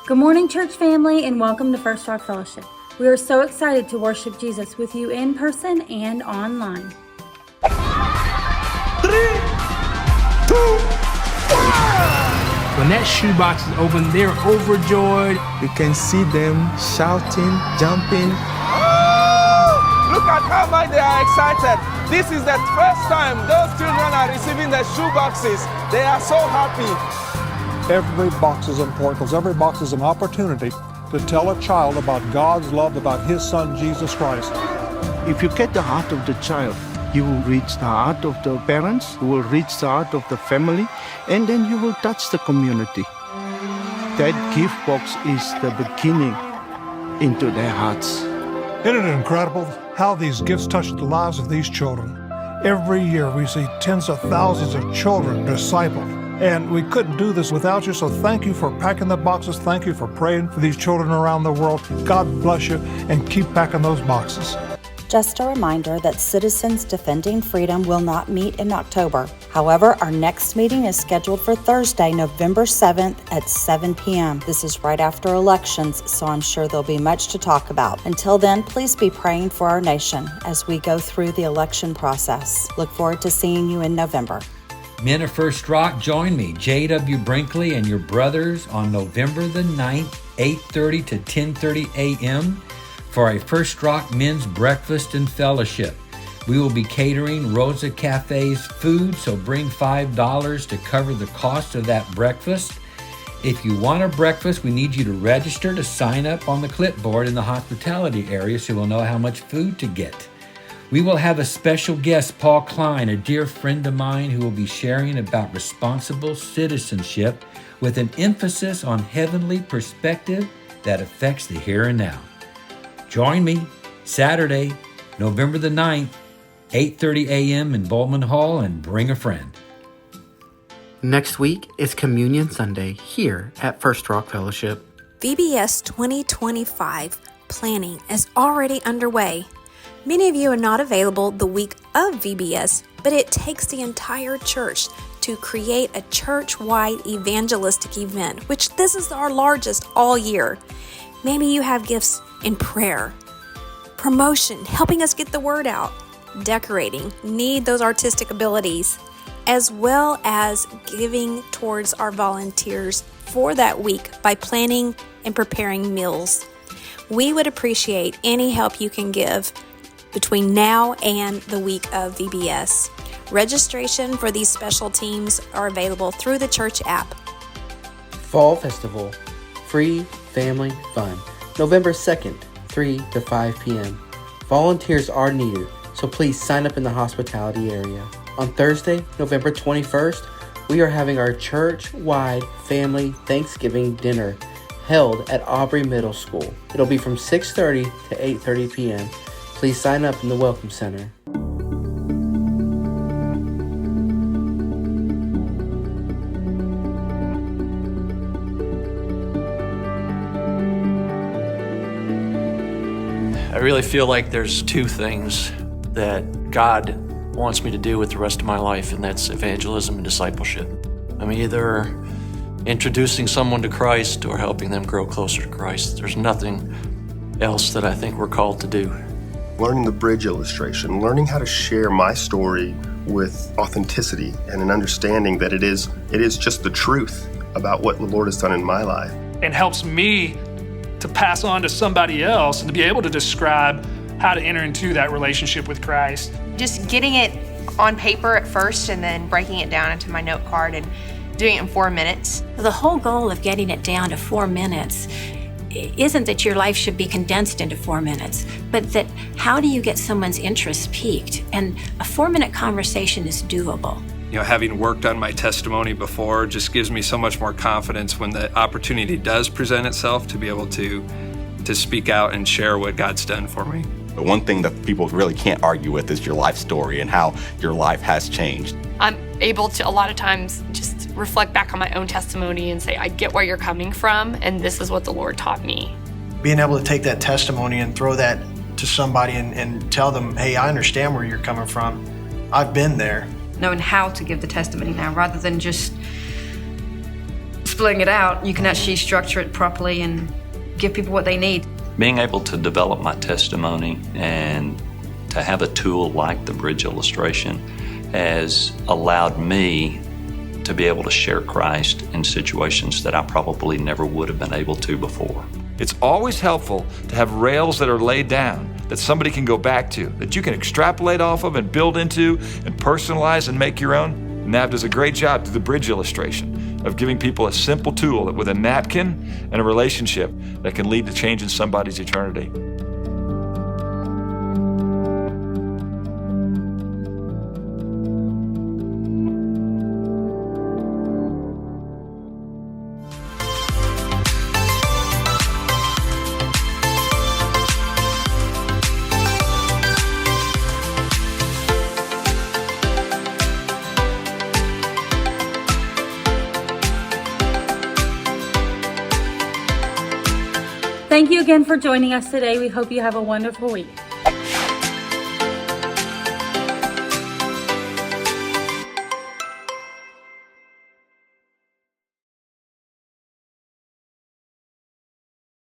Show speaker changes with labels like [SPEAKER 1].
[SPEAKER 1] Good morning, church family, and welcome to First Rock Fellowship. We are so excited to worship Jesus with you in person and online.
[SPEAKER 2] 3, 2, 1.
[SPEAKER 3] When that shoebox is open, they're overjoyed.
[SPEAKER 4] You can see them shouting, jumping.
[SPEAKER 2] Oh, look at how much they are excited. This is the first time those children are receiving the shoe boxes. They are so happy.
[SPEAKER 5] Every box is important because every box is an opportunity to tell a child about God's love, about His Son, Jesus Christ.
[SPEAKER 6] If you get the heart of the child, you will reach the heart of the parents, you will reach the heart of the family, and then you will touch the community. That gift box is the beginning into their hearts.
[SPEAKER 5] Isn't it incredible how these gifts touch the lives of these children? Every year we see tens of thousands of children discipled. And we couldn't do this without you, so thank you for packing the boxes. Thank you for praying for these children around the world. God bless you, and keep packing those boxes.
[SPEAKER 7] Just a reminder that Citizens Defending Freedom will not meet in October. However, our next meeting is scheduled for Thursday, November 7th at 7 p.m. This is right after elections, so I'm sure there'll be much to talk about. Until then, please be praying for our nation as we go through the election process. Look forward to seeing you in November.
[SPEAKER 8] Men of First Rock, join me, J.W. Brinkley and your brothers on November the 9th, 8:30 to 10:30 a.m. for a First Rock Men's Breakfast and Fellowship. We will be catering Rosa Cafe's food, so bring $5 to cover the cost of that breakfast. If you want a breakfast, we need you to register to sign up on the clipboard in the hospitality area so we'll know how much food to get. We will have a special guest, Paul Klein, a dear friend of mine who will be sharing about responsible citizenship with an emphasis on heavenly perspective that affects the here and now. Join me Saturday, November the 9th, 8:30 a.m. in Bowman Hall, and bring a friend.
[SPEAKER 9] Next week is Communion Sunday here at First Rock Fellowship.
[SPEAKER 10] VBS 2025 planning is already underway. Many of you are not available the week of VBS, but it takes the entire church to create a church-wide evangelistic event, which this is our largest all year. Maybe you have gifts in prayer, promotion, helping us get the word out, decorating, need those artistic abilities, as well as giving towards our volunteers for that week by planning and preparing meals. We would appreciate any help you can give between now and the week of VBS. Registration for these special teams are available through the church app.
[SPEAKER 9] Fall Festival, free family fun, November 2nd, 3 to 5 p.m. Volunteers are needed, so please sign up in the hospitality area. On Thursday, November 21st, we are having our church-wide family Thanksgiving dinner held at Aubrey Middle School. It'll be from 6:30 to 8:30 p.m. Please sign up in the Welcome Center.
[SPEAKER 11] I really feel like there's two things that God wants me to do with the rest of my life, and that's evangelism and discipleship. I'm either introducing someone to Christ or helping them grow closer to Christ. There's nothing else that I think we're called to do.
[SPEAKER 12] Learning the bridge illustration, learning how to share my story with authenticity and an understanding that it is just the truth about what the Lord has done in my life.
[SPEAKER 13] And helps me to pass on to somebody else and to be able to describe how to enter into that relationship with Christ.
[SPEAKER 14] Just getting it on paper at first and then breaking it down into my note card and doing it in 4 minutes.
[SPEAKER 15] The whole goal of getting it down to 4 minutes isn't that your life should be condensed into 4 minutes, but that how do you get someone's interest piqued? And a 4-minute conversation is doable.
[SPEAKER 16] You know, having worked on my testimony before just gives me so much more confidence when the opportunity does present itself to be able to speak out and share what God's done for me.
[SPEAKER 17] The one thing that people really can't argue with is your life story and how your life has changed.
[SPEAKER 18] I'm able to a lot of times just reflect back on my own testimony and say, I get where you're coming from, and this is what the Lord taught me.
[SPEAKER 19] Being able to take that testimony and throw that to somebody and tell them, hey, I understand where you're coming from. I've been there.
[SPEAKER 20] Knowing how to give the testimony now rather than just splitting it out, you can actually structure it properly and give people what they need.
[SPEAKER 11] Being able to develop my testimony and to have a tool like the bridge illustration has allowed me to be able to share Christ in situations that I probably never would have been able to before.
[SPEAKER 21] It's always helpful to have rails that are laid down, that somebody can go back to, that you can extrapolate off of and build into and personalize and make your own. Nav does a great job through the bridge illustration of giving people a simple tool that with a napkin and a relationship that can lead to change in somebody's eternity.
[SPEAKER 1] Thank you again for joining us today. We hope you have a wonderful week.